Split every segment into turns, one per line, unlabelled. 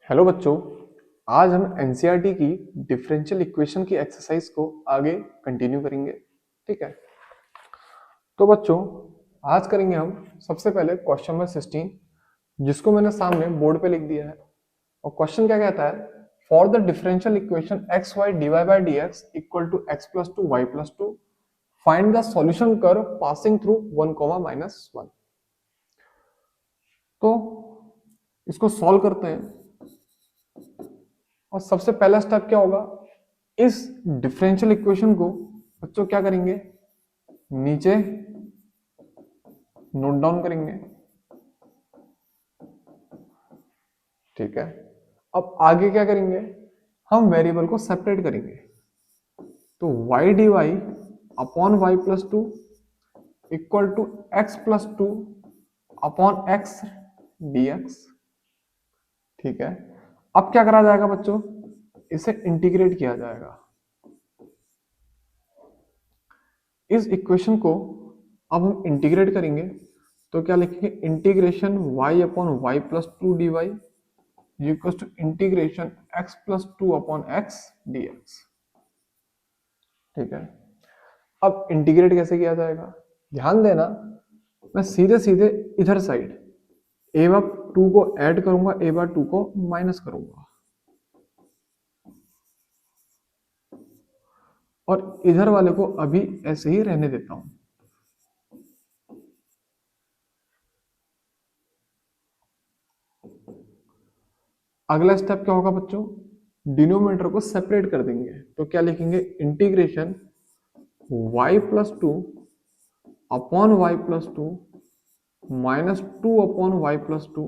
Hello बच्चों। आज हम एनसीईआरटी की डिफरेंशियल इक्वेशन की एक्सरसाइज को आगे कंटिन्यू करेंगे। ठीक है, तो बच्चों आज करेंगे हम सबसे पहले क्वेश्चन नंबर 16, जिसको मैंने सामने बोर्ड पे लिख दिया है। और क्वेश्चन क्या कहता है, for the differential equation x y d y by d x equal to x plus two y plus two find the solution curve passing through 1, -1। तो इसको सॉल्व करते हैं। और सबसे पहला स्टेप क्या होगा, इस डिफरेंशियल इक्वेशन को बच्चों क्या करेंगे, नीचे नोट डाउन करेंगे। ठीक है, अब आगे क्या करेंगे, हम वेरिएबल को सेपरेट करेंगे। तो y dy upon y plus two equal to x plus two upon x dx। ठीक है, अब क्या करा जाएगा बच्चों, इसे इंटीग्रेट किया जाएगा। इस इक्वेशन को अब हम इंटीग्रेट करेंगे, तो क्या लिखेंगे, integration y upon y plus two d y equal to integration x plus two upon x dx। ठीक है, अब इंटीग्रेट कैसे किया जाएगा, ध्यान देना, मैं सीधे सीधे इधर साइड a बार टू को ऐड करूंगा, a बार टू को माइनस करूंगा, और इधर वाले को अभी ऐसे ही रहने देता हूं। अगला स्टेप क्या होगा बच्चों, डिनोमिनेटर को सेपरेट कर देंगे। तो क्या लिखेंगे, integration y plus two upon y plus two minus two upon y plus two,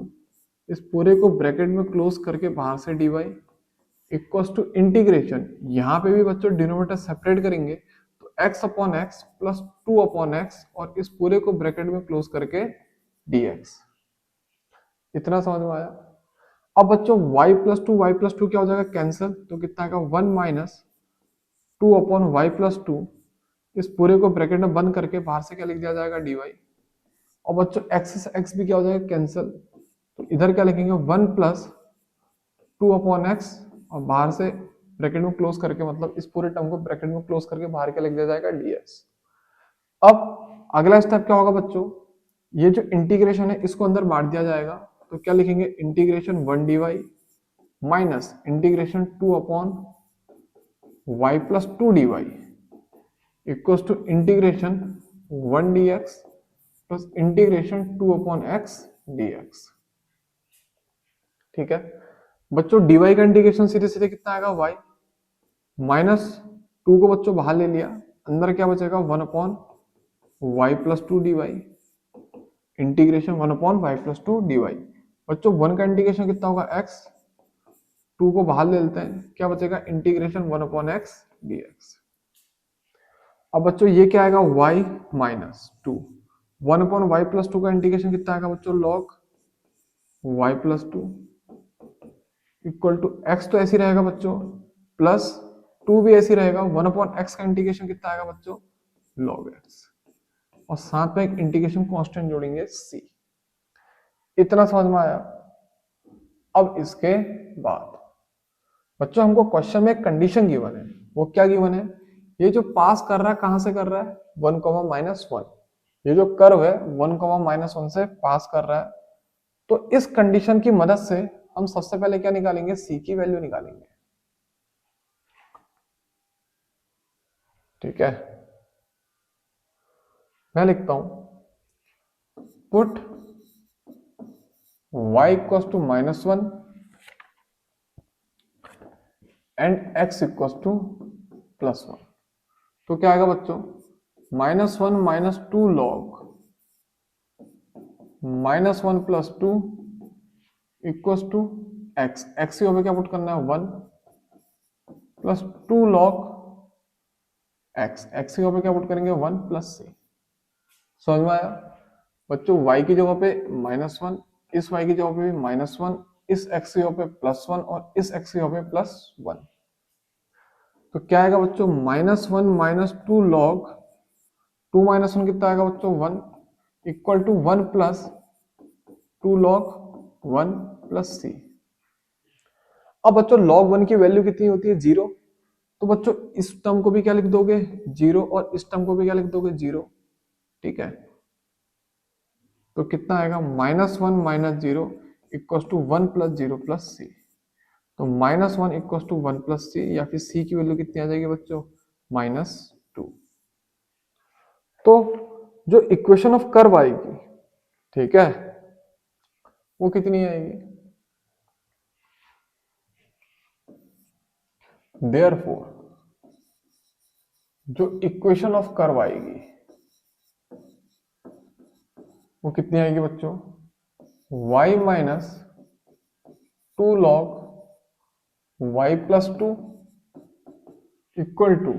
इस पूरे को ब्रैकेट में क्लोज करके बाहर से dy इक्वल्स टू इंटीग्रेशन, यहां पे भी बच्चों डिनोमिनेटर सेपरेट करेंगे, तो x upon x plus two upon x, और इस पूरे को ब्रैकेट में क्लोज करके dx। इतना समझ में आया। अब बच्चों y प्लस टू क्या हो जाएगा, कैंसिल, तो कितना आएगा, 1 - 2 अपॉन वाई प्लस टू, इस पूरे को ब्रैकेट में बंद करके बाहर से क्या लिख दिया जाएगा, dy। और बच्चों x से x भी क्या हो जाएगा, कैंसिल, तो इधर क्या लिखेंगे, 1 + 2 अपॉन एक्स, और बाहर से ब्रैकेट में क्लोज करके, मतलब इस पूरे टर्म को ब्रैकेट में क्लोज करके बाहर क्या लिख दिया जाएगा, dx। अब अगला स्टेप क्या होगा बच्चों, ये जो इंटीग्रेशन है इसको अंदर बांट दिया जाएगा। तो क्या लिखेंगे, integration 1 dy minus integration 2 upon y plus two d y equals to integration 1 dx plus integration 2 upon x dx। ठीक है बच्चों, dy का इंटीग्रेशन सीधे सीधे कितना आएगा, y माइनस टू को बच्चों बाहर ले लिया, अंदर क्या बचेगा, 1 upon y plus two d y integration 1 upon y plus two d y. बच्चों 1 का इंटीग्रेशन कितना होगा, x, 2 को बाहर ले लेते हैं, क्या बचेगा, इंटीग्रेशन 1 अपॉन एक्स dx। अब बच्चों ये क्या आएगा, y minus two, 1 upon y plus two का इंटीग्रेशन कितना आएगा बच्चों, log y plus two equal to x, तो ऐसे रहेगा बच्चों, प्लस टू भी ऐसे रहेगा, 1 अपॉन एक्स का इंटीग्रेशन कितना आएगा बच्चों, लॉग एक्स, और साथ में एक इंटीग्रेशन कांस्टेंट जोड़ेंगे c। इतना समझ में आया। अब इसके बाद बच्चों हमको क्वेश्चन में एक कंडीशन गिवन है, वो क्या गिवन है, ये जो पास कर रहा है कहां से कर रहा है, 1, -1, ये जो कर्व है 1, -1 से पास कर रहा है। तो इस कंडीशन की मदद से हम सबसे पहले क्या निकालेंगे, c की वैल्यू निकालेंगे। ठीक है, मैं लिखता हूं, put y equals to -1 and x equals to +1। तो क्या आएगा बच्चों, -1 - 2 log -1 + 2 equals to x, x यहाँ पे क्या पुट करना है, 1 + 2 लॉग x, x यहाँ पे क्या पुट करेंगे, 1 + c। समझ में आया बच्चों, y की जगह पे -1, इस y की जगह पे भी -1, इस x की जगह पे +1, और इस x की जगह पे +1। तो क्या आएगा बच्चों, -1 - 2 लॉग 2 - 1 कितना आएगा बच्चों, 1 इक्वल टू 1 + 2 लॉग 1 + c। अब बच्चों log 1 की वैल्यू कितनी होती है 0, तो बच्चों इस टर्म को भी क्या लिख दोगे 0 और इस टर्म को भी क्या लिख दोगे 0, ठीक है। तो कितना आएगा -1 -0 इक्वल टू 1 + 0 + c। तो -1 इक्वल टू 1 + c, या फिर c की वैल्यू कितनी आ जाएगी बच्चों -2। तो जो इक्वेशन ऑफ कर्व आएगी, ठीक है, वो कितनी आएगी, देयरफॉर जो इक्वेशन ऑफ कर्व आएगी वो कितनी आएगी बच्चों, y - 2 log y + 2 equal to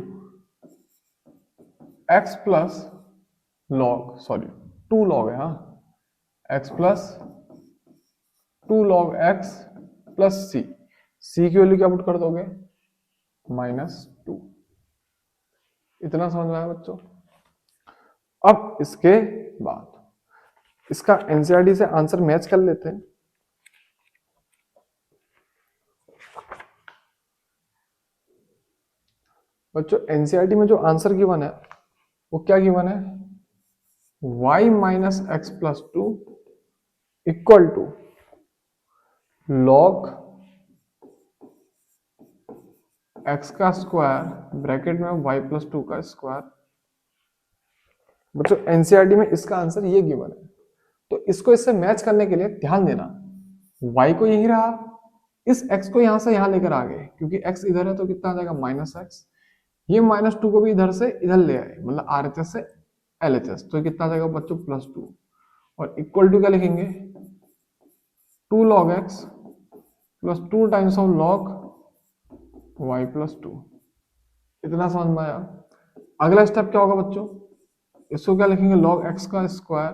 x plus log, sorry 2 log है, हाँ, x plus 2 log x plus c की वैल्यू क्या पुट कर दोगे -2। इतना समझ में आया बच्चों। अब इसके बाद इसका एनसीईआरटी से आंसर मैच कर लेते हैं। बच्चों एनसीईआरटी में जो आंसर गिवन है वो क्या गिवन है, y - x + 2 equal to log x का स्क्वायर ब्रैकेट में y + 2 का स्क्वायर। बच्चों एनसीईआरटी में इसका आंसर ये गिवन है, तो इसको इससे मैच करने के लिए ध्यान देना, y को यही रहा, इस x को यहां से यहां लेकर आ गए, क्योंकि x इधर है तो कितना आ जाएगा -x, ये -2 को भी इधर से इधर ले आए, मतलब RHS से LHS, तो कितना आ जाएगा बच्चों +2, और इक्वल टू क्या लिखेंगे 2 log x + 2 times of log y + 2। इतना समझ में आया। अगला स्टेप क्या होगा बच्चों, इसको क्या लिखेंगे log x का स्क्वायर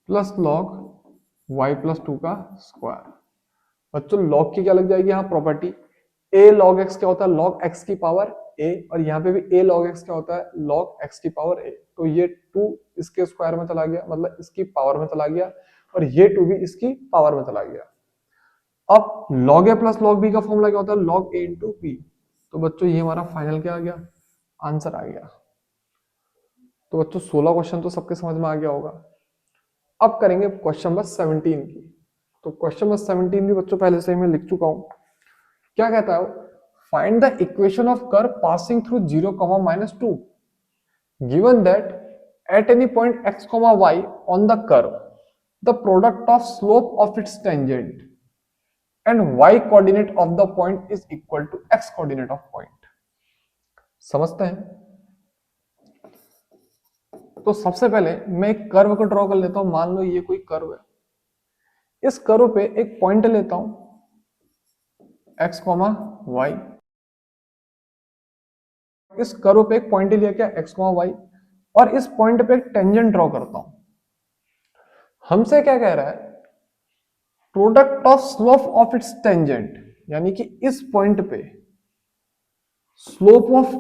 प्लस log y + 2 का स्क्वायर। बच्चों log की क्या लग जाएगी यहाँ प्रॉपर्टी, a log x क्या होता है log x की पावर a, और यहाँ पे भी a log x क्या होता है log x की पावर a, तो ये 2 इसके स्क्वायर में चला गया, मतलब इसकी पावर में चला गया, और ये 2 भी इसकी पावर में चला गया। अब log a plus log b का फॉर्मूला क्या होता है log a × b, तो बच्चों ये हमारा फाइनल क्या आ गया, आंसर आ गया। तो बच्चों 16 क्वेश्चन तो सबके समझ में आ गया होगा। अब करेंगे क्वेश्चन नंबर 17 की। तो क्वेश्चन नंबर 17 भी बच्चों पहले से ही मैं लिख चुका हूं। क्या कहता है, find the equation of curve passing through 0, -2 given that at any point x, y on the curve the product of slope of its tangent and y coordinate of the point is equal to x coordinate of point. समझते हैं। तो सबसे पहले मैं एक curve को draw कर लेता हूं, मान लो ये कोई कर्व है, इस कर्व पे एक पॉइंट लेता हूं x, y, इस कर्व पे एक पॉइंट लिया क्या x, y, और इस पॉइंट पे एक टेंजेंट ड्रॉ करता हूं। हमसे क्या कह रहा है, product of slope of its tangent, यानी कि इस पॉइंट पे स्लोप ऑफ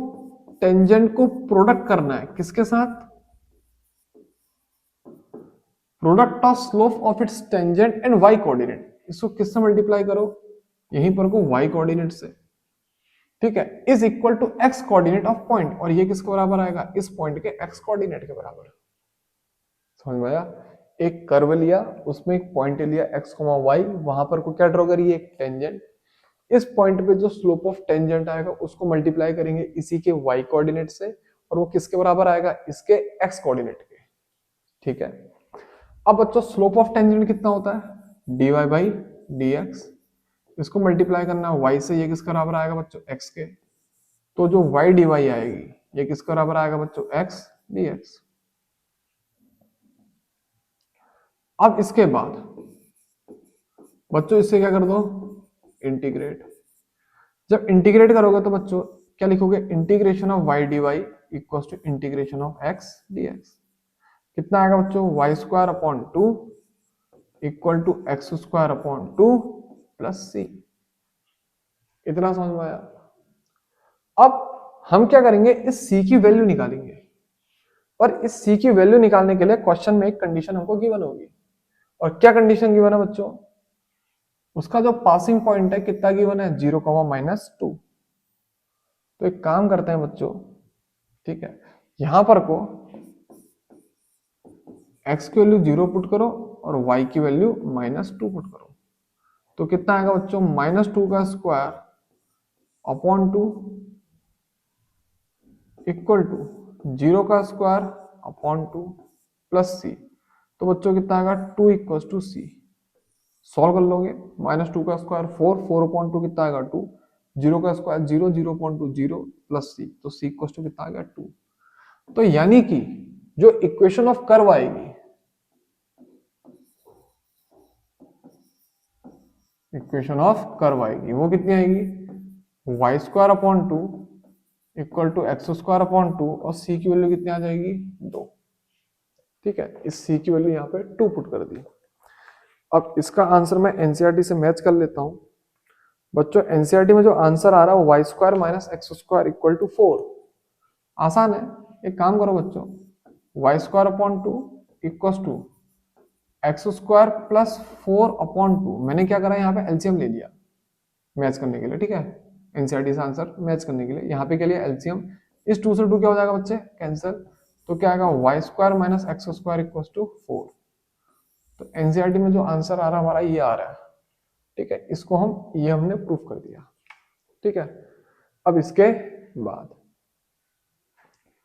टेंजेंट को प्रोडक्ट करना है किसके साथ, product of slope of its tangent and y coordinate. इसको किससे मल्टीप्लाई करो, यहीं पर को y कोऑर्डिनेट से, ठीक है, is equal to x coordinate of point, और ये किसके बराबर आएगा, इस पॉइंट के x कोऑर्डिनेट के बराबर। समझ में आया। एक कर्व लिया, उसमें एक पॉइंट लिया x, y, वहां पर को क्या ड्रॉ करिए एक टेंजेंट, इस पॉइंट पे जो स्लोप ऑफ टेंजेंट आएगा उसको मल्टीप्लाई करेंगे इसी के y कोऑर्डिनेट से, और वो किसके बराबर आएगा, इसके x कोऑर्डिनेट के, ठीक है। अब बच्चों स्लोप ऑफ टेंजेंट कितना होता है dy/dx, इसको मल्टीप्लाई करना है y से, ये किसके बराबर आएगा बच्चों x के, तो जो y dy आएगी ये किसके बराबर आएगा बच्चों x dx। अब इसके बाद बच्चों इससे क्या कर दो इंटीग्रेट, जब इंटीग्रेट करोगे तो बच्चों क्या लिखोगे, integration of y dy equals to integration of x dx। कितना आएगा बच्चों y² / 2 equal to x² / 2 plus c। इतना समझ में आया। अब हम क्या करेंगे, इस c की वैल्यू निकालेंगे, और इस c की वैल्यू निकालने के लिए क्वेश्चन में एक कंडीशन हमको गिवन होगी, और क्या कंडीशन गिवन है बच्चों, उसका जो पासिंग पॉइंट है कितना गिवन है, 0, -2। तो एक काम करते हैं बच्चों, ठीक है, यहां पर को x की वैल्यू 0 पुट करो और y की वैल्यू -2 पुट करो। तो कितना आएगा बच्चों, -2 का स्क्वायर अपॉन 2 इक्वल टू 0 का स्क्वायर अपॉन 2 प्लस c। तो बच्चों कितना आएगा, 2 इक्वल टू c। सॉल्व कर लोगे, -2 का स्क्वायर 4 अपॉन 2 कितना आएगा 2, 0 का स्क्वायर 0, 0 अपॉन 2 0 प्लस c। तो c इक्वल टू कितना आ गया 2। तो यानी कि जो इक्वेशन ऑफ कर्व आएगी, इक्वेशन ऑफ कर्व आएगी वो कितनी आएगी, y square upon 2 equal to x square upon 2 और c की वैल्यू कितनी आ जाएगी 2। ठीक है, इस c की वैल्यू यहाँ पे 2 पुट कर दी। अब इसका आंसर मैं एनसीईआरटी से मैच कर लेता हूं। बच्चों एनसीईआरटी में जो आंसर आ रहा है वो y square minus x square equal to 4। आसान है, एक काम करो बच्चों, y square upon 2 equal to x square plus 4 upon 2। मैंने क्या करा, यहाँ पे एलसीएम ले लिया मैच करने के लिए। ठीक है, एनसीईआरटी से आंसर मैच करने के लिए यहाँ पे के लिए एलसीएम, इस 2 से 2 क्या हो जाएगा बच्चे, कैंसिल। तो क्या आएगा, y square minus x square equal to 4। तो एनसीईआरटी में जो आंसर आ रहा है हमारा ये आ रहा है। ठीक है, इसको ये हमने प्रूफ कर दिया। ठीक है, अब इसके बाद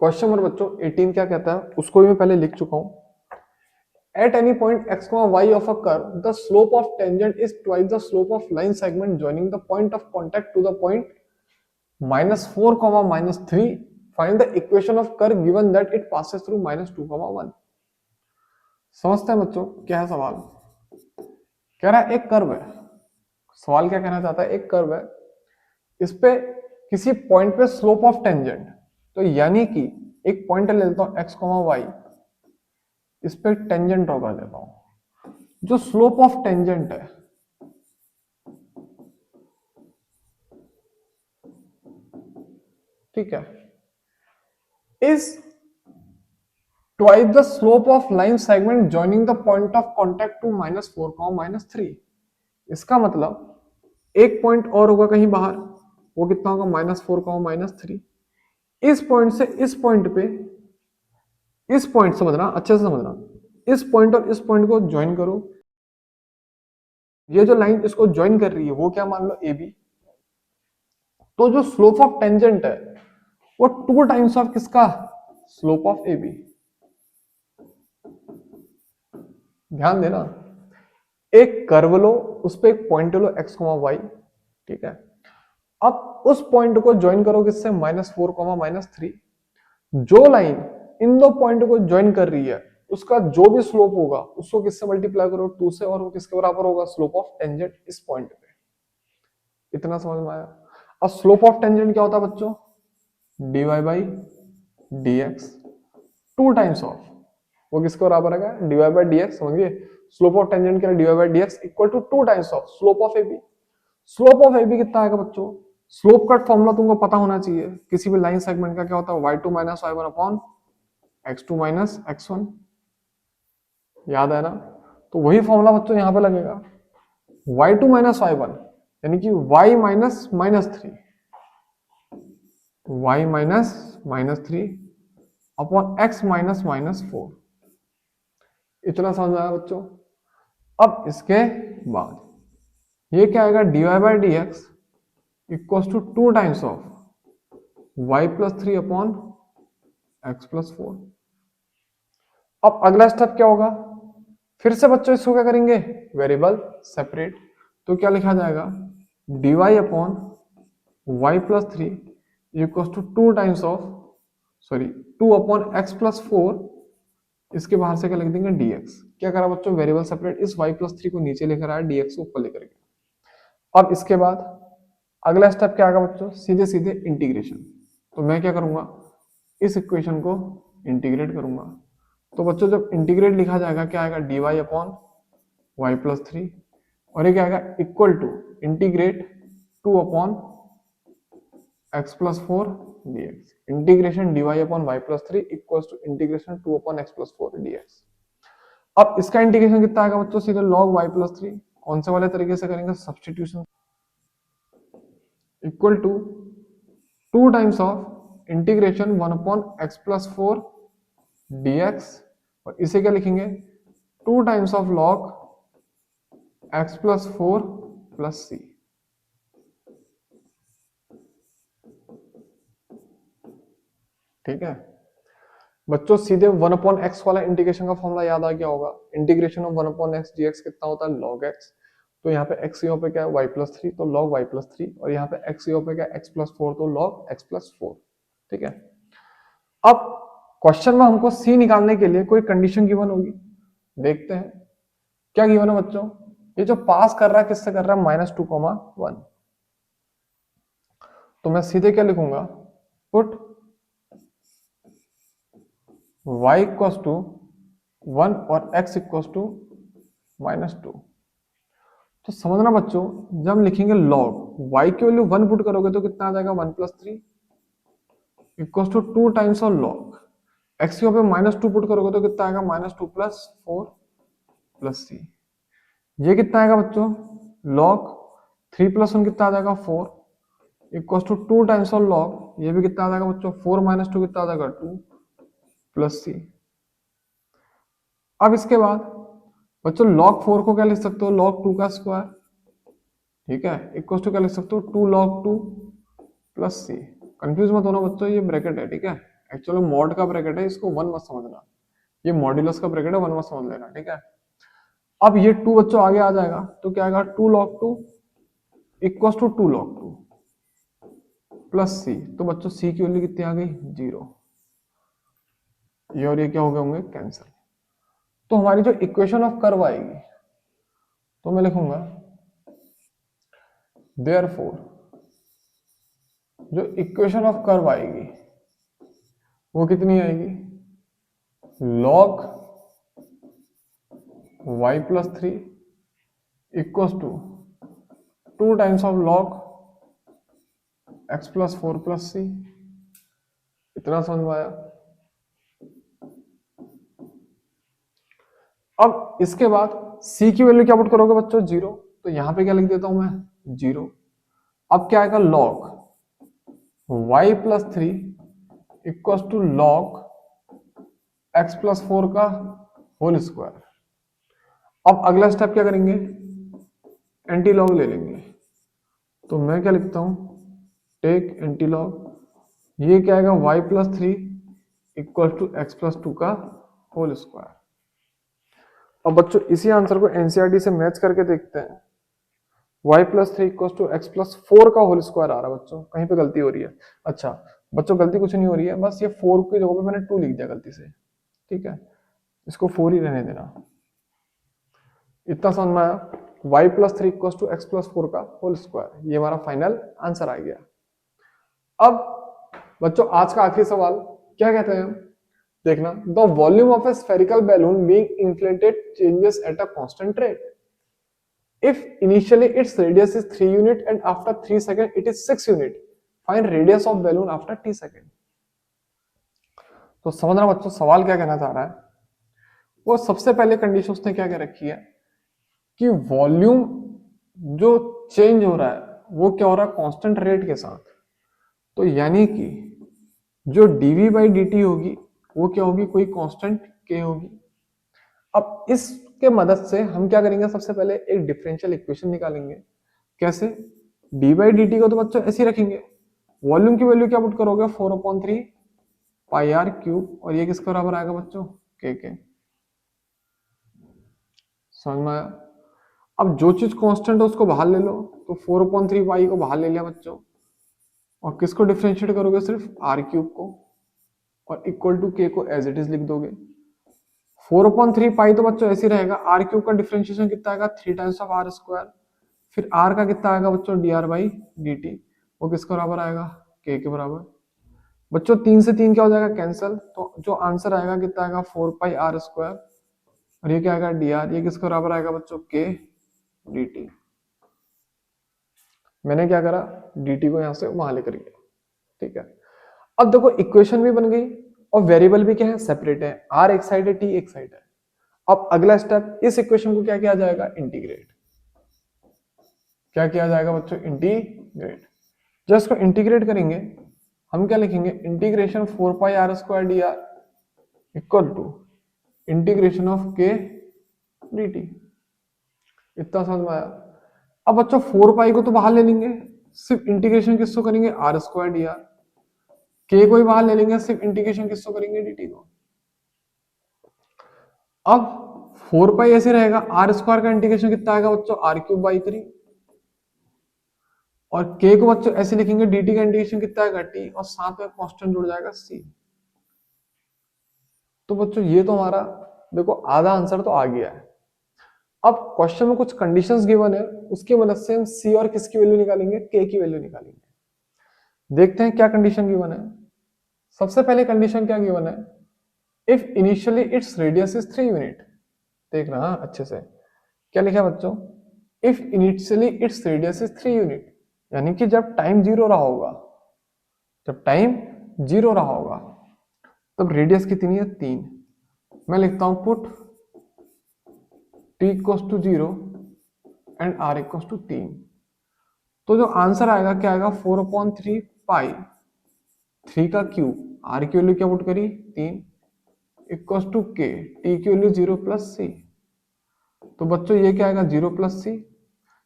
क्वेश्चन नंबर बच्चों 18 क्या कहता है, उसको भी मैं पहले लिख चुका हूं। At any point x, y of a curve, the slope of tangent is twice the slope of line segment joining the point of contact to the point -4, -3. Find the equation of curve given that it passes through -2, 1। समझते हैं बच्चों क्या है सवाल। कह रहा है एक कर्व है, सवाल क्या कहना चाहता है, एक कर्व है, इस पे किसी पॉइंट पे स्लोप ऑफ टेंजेंट, तो यानी कि एक पॉइंट ले लेता हूं x, y, इस पे टेंजेंट ड्रॉ कर देता हूं। जो स्लोप ऑफ टेंजेंट है, ठीक है, is twice the slope of line segment joining the point of contact to -4, -3। इसका मतलब एक पॉइंट और होगा कहीं बाहर, वो कितना होगा, -4, -3। इस पॉइंट से इस पॉइंट पे, इस पॉइंट समझना अच्छे से समझना, इस पॉइंट और इस पॉइंट को ज्वाइन करो। ये जो लाइन इसको ज्वाइन कर रही है वो क्या मान लो ए बी। तो जो स्लोप ऑफ टेंजेंट है वो 2 टाइम्स ऑफ किसका, स्लोप ऑफ ए बी। ध्यान देना, एक कर्व लो, उस पे एक पॉइंट लो x, y, ठीक है। अब उस पॉइंट को ज्वाइन करो किससे, -4, -3। जो लाइन इन दो पॉइंट को ज्वाइन कर रही है उसका जो भी स्लोप होगा उसको किससे मल्टीप्लाई करो, 2 से, और वो किसके बराबर होगा, स्लोप ऑफ टेंजेंट इस पॉइंट पे। इतना समझ में आया। अब स्लोप ऑफ टेंजेंट क्या होता है बच्चों, dy by dx 2 times of, वो किसके बराबर है, dy बाई dx। समझिए, स्लोप ऑफ टेंजेंट क्या है, dy by dx equal to 2 times of slope of ab। Slope of ab कितना आएगा बच्चों, स्लोप का फॉर्मूला तुमको पता होना चाहिए किसी भी लाइन सेगमेंट का, क्या होता है, y2 minus y1 upon x2 minus x1। याद है ना, तो वही फॉर्मूला बच्चों यहां पे लगेगा, y2 माइनस y1 यानी कि y minus -3, y minus -3 upon x minus -4। इतना समझ में आया बच्चों। अब इसके बाद ये क्या आएगा, dy by d x equal to 2 times of y plus 3 upon x plus 4। अब अगला स्टेप क्या होगा, फिर से बच्चों इसको क्या करेंगे, वेरिएबल सेपरेट। तो क्या लिखा जाएगा, dy upon y plus 3 equal to 2 times of, sorry 2 upon x plus 4, इसके बाहर से क्या लिख देंगे dx। क्या करा बच्चों, वेरिएबल सेपरेट, इस y प्लस 3 को नीचे लेकर आया, dx को ऊपर लेकर गया। अब इसके बाद अगला स्टेप क्या आएगा बच्चों, सीधे सीधे इंटीग्रेशन। तो मैं क्या करूंगा, इस इक्वेशन को इंटीग्रेट करूंगा। तो बच्चों जब इंटीग्रेट लिखा जाएगा क्या आएगा, dy अपॉन y प्लस 3, और ये क्या आएगा, equal to integrate 2 upon x plus 4 dx। Integration dy upon y plus 3 equal to integration 2 upon x plus 4 dx। अब इसका इंटीग्रेशन कितना आएगा बच्चों, सीधे log y प्लस 3 कौन से वाले तरीके से करेंगे, substitution, equal to 2 times of integration 1/x+4 dx, और इसे क्या लिखेंगे, 2 times of log x+4 plus c। ठीक है बच्चों, सीधे 1/x वाला इंटीग्रेशन का फॉर्मूला याद आ गया होगा, इंटीग्रेशन ऑफ 1/x dx कितना होता है, log x। तो यहाँ पे x यहाँ पे क्या है y+3, तो log y+3, और यहाँ पे x यहाँ पे क्या है x+4, तो log x+4। ठीक है, अब क्वेश्चन में हमको c निकालने के लिए कोई कंडीशन गिवन होगी, देखते हैं क्या गिवन है बच्चों। ये जो पास कर रहा है किससे कर रहा है, -2,1। तो मैं सीधे क्या लिखूंगा, पुट y इक्वल्स टू 1 और x इक्वल्स टू -2। तो समझना बच्चों, जब हम लिखेंगे log y की वैल्यू 1 पुट करोगे तो कितना आ जाएगा, 1+3 equals to 2 times of log x की पे -2 पुट करोगे तो कितना आएगा, -2 + 4 + c। ये कितना आएगा बच्चों, log 3 + 1 कितना आ जाएगा, 4 equals to 2 times of log, ये भी कितना आ जाएगा बच्चों, 4 - 2 कितना आ जाएगा, 2 + c। अब इसके बाद बच्चों log 4 को क्या लिख सकते हो, log 2 का स्क्वायर। ठीक है, इक्वल्स टू क्या लिख सकते हो, 2 log 2 + c। कंफ्यूज मत होना बच्चों, ये ब्रैकेट है, ठीक है, एक्चुअली मॉड का ब्रैकेट है, इसको 1 मत समझना, ये मॉड्यूलस का ब्रैकेट है, 1 मत समझ लेना। ठीक है, अब ये 2 बच्चों आगे आ जाएगा तो क्या आएगा, 2 log 2 equals to 2 log 2 + c। तो बच्चों c की वैल्यू कितनी आ गई, 0। ये और ये क्या हो गए होंगे, कैंसिल। तो हमारी जो इक्वेशन ऑफ कर्व आएगी, तो मैं लिखूंगा देयरफॉर जो इक्वेशन ऑफ कर्व आएगी वो कितनी आएगी, log y+3 equals to 2 times of log x+4 + c। इतना समझ में आया। अब इसके बाद c की वैल्यू क्या पुट करोगे बच्चों, 0, तो यहां पे क्या लिख देता हूं मैं, 0। अब क्या आएगा, log y+3 equals to log x+4 का होल स्क्वायर। अब अगला स्टेप क्या करेंगे, एंटी लॉग ले लेंगे। तो मैं क्या लिखता हूं, टेक एंटी लॉग, ये क्या आएगा, y+3 इक्वल टू x+2 का होल स्क्वायर। अब बच्चों इसी आंसर को एनसीईआरटी से मैच करके देखते हैं, y+3 इक्वल टू x+4 का होल स्क्वायर आ रहा है बच्चों, कहीं पे गलती हो रही है। अच्छा बच्चों गलती कुछ नहीं हो रही है, बस ये 4 की जगह पे मैंने 2 लिख दिया गलती से। ठीक है, इसको 4 ही रहने देना। इतना समझ में आया, y+3 इक्वल टू x+4 का होल स्क्वायर, ये हमारा फाइनल आंसर आ गया। अब बच्चों आज का आखिरी सवाल क्या कहते हैं, देखना, the volume of A spherical balloon being inflated changes at a constant rate if initially its radius is 3 unit and after 3 seconds it is 6 unit, find radius of balloon after t second। तो समझना बच्चों सवाल क्या कहना चाह रहा है, वो सबसे पहले कंडीशन उसने क्या क्या रखी है कि वॉल्यूम जो चेंज हो रहा है वो क्या हो रहा है, कांस्टेंट रेट के साथ। तो यानी कि जो dv/dt होगी वो क्या होगी, कोई कांस्टेंट k होगी। अब इसके मदद से हम क्या करेंगे, सबसे पहले एक डिफरेंशियल इक्वेशन निकालेंगे। कैसे, d/dt को तो बच्चों ऐसे ही रखेंगे, वॉल्यूम की वैल्यू क्या पुट करोगे, 4/3 πr3, और ये किसके बराबर आएगा बच्चों, k। समझ में आया। अब जो चीज कांस्टेंट है उसको बाहर ले लो, तो 4/3 पाई को बाहर ले लिया बच्चों, और किसको डिफरेंशिएट करोगे, सिर्फ r3 को, और इक्वल टू k को एज इट इज लिख दोगे। 4/3 पाई तो बच्चों ऐसे ही रहेगा, r3 का डिफरेंशिएशन कितना आएगा, 3 टाइम्स ऑफ r², फिर r का कितना आएगा बच्चों, dr/dt, वो किसके बराबर आएगा, k के बराबर। बच्चों 3 से 3 क्या हो जाएगा, कैंसिल, तो जो आंसर आएगा कितना आएगा, 4πr², और ये क्या आएगा, dr, ये किसके बराबर आएगा बच्चों, k dt। मैंने क्या करा, dt को यहां से वहां लेकर गया। ठीक है, अब देखो इक्वेशन भी बन गई और वेरिएबल भी क्या है, सेपरेट है, r एक साइड है, t एक साइड है। अब अगला स्टेप, इस इक्वेशन को क्या किया जाएगा, इंटीग्रेट। क्या किया जाएगा बच्चों, इंटीग्रेट। जब इसको इंटीग्रेट करेंगे हम क्या लिखेंगे, integration 4 pi r² dr equal to integration of k dt। इतना समझ में आया। अब बच्चों 4 पाई को तो बाहर ले लेंगे, सिर्फ इंटीग्रेशन किसको करेंगे, r² dr। k को ही बाहर ले लेंगे, सिर्फ इंटीग्रेशन किसको करेंगे, dt को। अब 4 पाई ऐसे रहेगा, r² का इंटीग्रेशन कितना आएगा बच्चों, r³ / 3। और k को बच्चों ऐसे लिखेंगे, dt का इंटीग्रेशन कितना आएगा, t, और साथ में कांस्टेंट जुड़ जाएगा c। तो बच्चों ये तो हमारा देखो आधा आंसर तो आ गया है। अब क्वेश्चन में कुछ कंडीशंस गिवन है, उसकी मदद से हम c और किसकी वैल्यू निकालेंगे, k की वैल्यू निकालेंगे। देखते हैं क्या कंडीशन गिवन है। सबसे पहले कंडीशन क्या गिवन है, if initially its radius is 3 unit. देखना हाँ अच्छे से, क्या लिखा है बच्चों, if initially its radius is 3 unit, यानी कि जब टाइम 0 रहा होगा, जब टाइम 0 रहा होगा तब रेडियस कितनी है, 3। मैं लिखता हूं put t equals to 0 and r equals to 3। तो जो आंसर आएगा क्या आएगा, 4/3 पाई 3 का क्यूब, r की वैल्यू क्या पुट करी 3, इक्वल्स टू k, t की वैल्यू 0 प्लस c। तो बच्चों ये क्या आएगा, 0 प्लस c।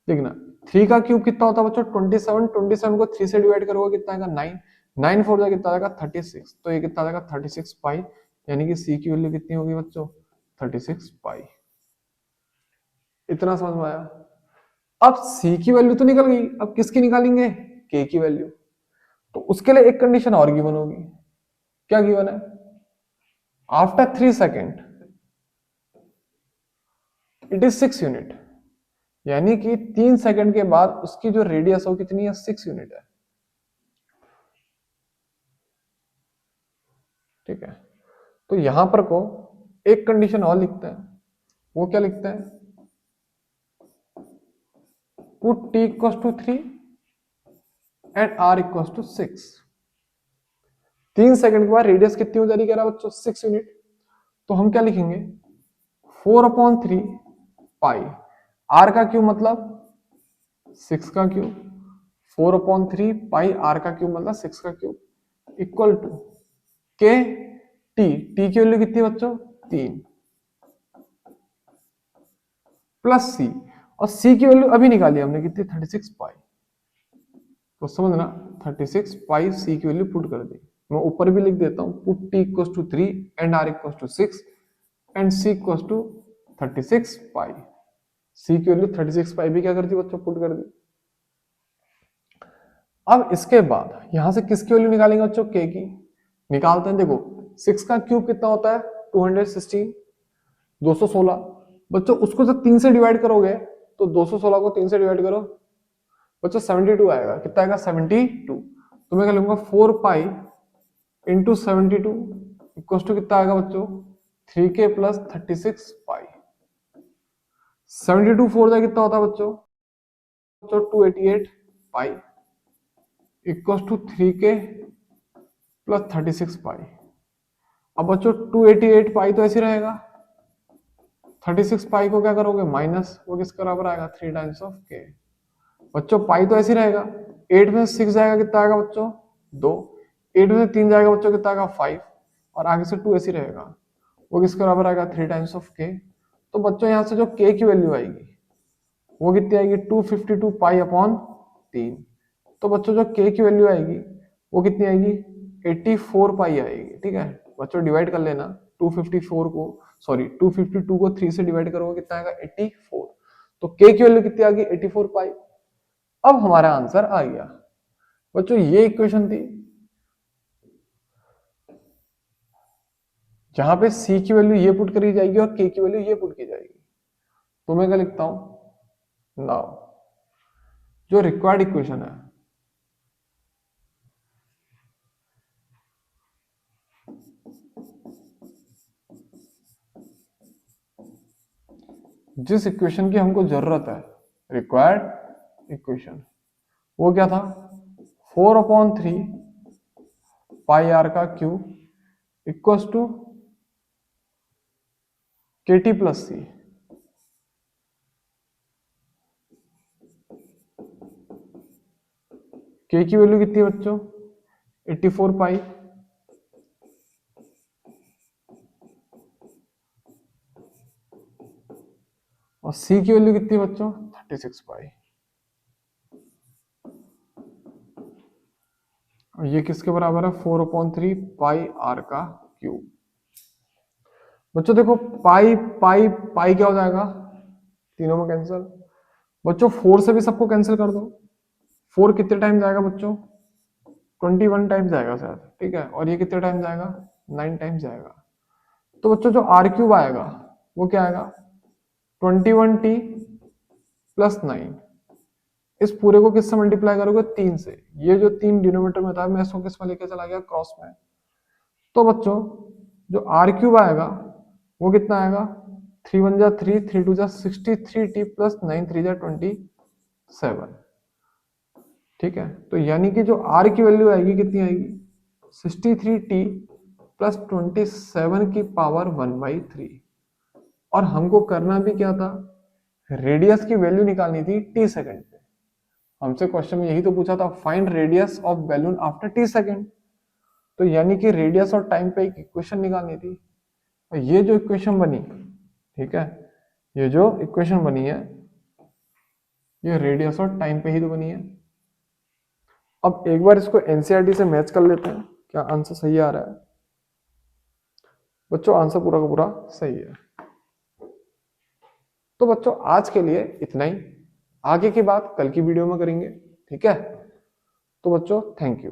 देखना 3 का क्यूब कितना होता है बच्चों, 27। 27 को 3 से डिवाइड करोगे कितना आएगा, 9। 9 4 कितना आएगा, 36। तो ये कितना आएगा, 36 पाई, यानी कि c की वैल्यू कितनी होगी बच्चों, 36 पाई। इतना समझ में आया। अब c की वैल्यू तो निकल गई, अब किसकी निकालेंगे, k की वैल्यू। तो उसके लिए एक कंडीशन और गिवन होगी। क्या गिवन है, after 3 second it is 6 unit, यानी कि 3 सेकंड के बाद उसकी जो रेडियस हो कितनी है, 6 यूनिट है। ठीक है, तो यहां पर को एक कंडीशन और लिखते हैं, वो क्या लिखते हैं, put t equals to 3 and r equals to 6। 3 second के बाद रेडियस कितनी हो जाएगी, कह रहा बच्चों 6 यूनिट। तो हम क्या लिखेंगे, 4/3 पाई, r का क्यूब मतलब 6 का क्यूब, 4/3 पाई r का क्यूब मतलब 6 का क्यूब, इक्वल टू के टी, टी की वैल्यू कितनी बच्चों, 3, प्लस सी, और सी की वैल्यू अभी निकाली हमने कितनी, 36 पाई। तो समझना 36 पाई सी की वैल्यू पुट कर दी। मैं ऊपर भी लिख देता हूं, put T equals to 3 and R equals to 6 and C equals to 36 pi. C की वैल्यू 36 पाई भी क्या कर दी बच्चों, पुट कर दी। अब इसके बाद यहां से किसकी वैल्यू निकालेंगे बच्चों, के की। निकालते हैं, देखो 6 का क्यूब कितना होता है, 216, 216। बच्चों उसको जब 3 से डिवाइड करोगे तो 216 को 3 से डिवाइड करो बच्चों 72 आएगा, कितना आएगा 72। तो मैं क्या लूंगा 4 पाई इंटू 72 इक्वल टू कितना आएगा बच्चों, 3k प्लस 36 पाई। 72 4 जा कितना होता है बच्चों, 288 pi equal to 3k plus 36 pi. अब बच्चों 288 पाई तो ऐसे रहेगा, 36 पाई को क्या करोगे माइनस, वो किसके बराबर आएगा, 3 टाइम्स ऑफ k। बच्चों पाई तो ऐसे रहेगा, 8 में 6 जाएगा कितना आएगा बच्चों, 2। 8 में 3 जाएगा बच्चों कितना आएगा, 5, और आगे से 2 ऐसे रहेगा, वो किसके बराबर आएगा, 3 टाइम्स ऑफ k। तो बच्चों यहाँ से जो k की वैल्यू आएगी वो कितनी आएगी, 252 पाई अपॉन 3। तो बच्चों जो k की वैल्यू आएगी वो कितनी आएगी, 84 पाई आएगी। ठीक है बच्चों, डिवाइड कर लेना 254 को, सॉरी 252 को 3 से डिवाइड करोगे कितना आएगा, 84। तो k की वैल्यू कितनी आ गई, 84 पाई। अब हमारा आंसर आ गया बच्चों, ये इक्वेशन थी जहां पे c की वैल्यू ये पुट करी जाएगी और k की वैल्यू ये पुट की जाएगी। तो मैं क्या लिखता हूं, नाउ जो रिक्वायर्ड इक्वेशन है, जिस इक्वेशन की हमको जरूरत है, रिक्वायर्ड इक्वेशन, वो क्या था, 4/3 पाई आर का क्यूब इक्वल्स टू के टी प्लस सी। के की वैल्यू कितनी है बच्चों 84 पाई, और सी की वैल्यू कितनी है बच्चों 36 पाई। और ये किसके बराबर है 4/3 पाई आर का क्यूब। बच्चों देखो पाई पाई पाई क्या हो जाएगा, तीनों में कैंसिल। बच्चों 4 से भी सबको कैंसिल कर दो। 4 कितने टाइम जाएगा बच्चों 21 टाइम्स जाएगा शायद, ठीक है, और ये कितने टाइम जाएगा 9 टाइम्स जाएगा। तो बच्चों जो आर क्यूब आएगा वो क्या आएगा 21t प्लस 9। इस पूरे को किससे मल्टीप्लाई करोगे 3 से, ये जो 3 डिनोमिनेटर में था मैं इसको किस में लेके चला गया क्रॉस में। तो बच्चों जो आर क्यूब आएगा वो कितना आएगा 3 1 जा 3, 3 2 जा 63t प्लस 9 3 जा 27। ठीक है, तो यानी कि जो आर की वैल्यू आएगी कितनी आएगी 63t प्लस 27 की पावर 1/3। और हमको करना भी क्या था रेडियस की वैल्यू निकालनी थी टी सेकंड पे। हमसे क्वेश्चन में यही तो पूछा था find radius of balloon after T second. तो यानी कि रेडियस और टाइम पे एक इक्वेशन निकालनी थी, और ये जो इक्वेशन बनी, ठीक है, ये जो इक्वेशन बनी है ये रेडियस और टाइम पे ही तो बनी है। अब एक बार इसको एनसीईआरटी से मैच कर लेते हैं, क्या आंसर सही आ रहा है बच्चों, आंसर पूरा का पूरा सही है। तो बच्चों आज के लिए इतना ही, आगे की बात कल की वीडियो में करेंगे, ठीक है। तो बच्चों थैंक यू।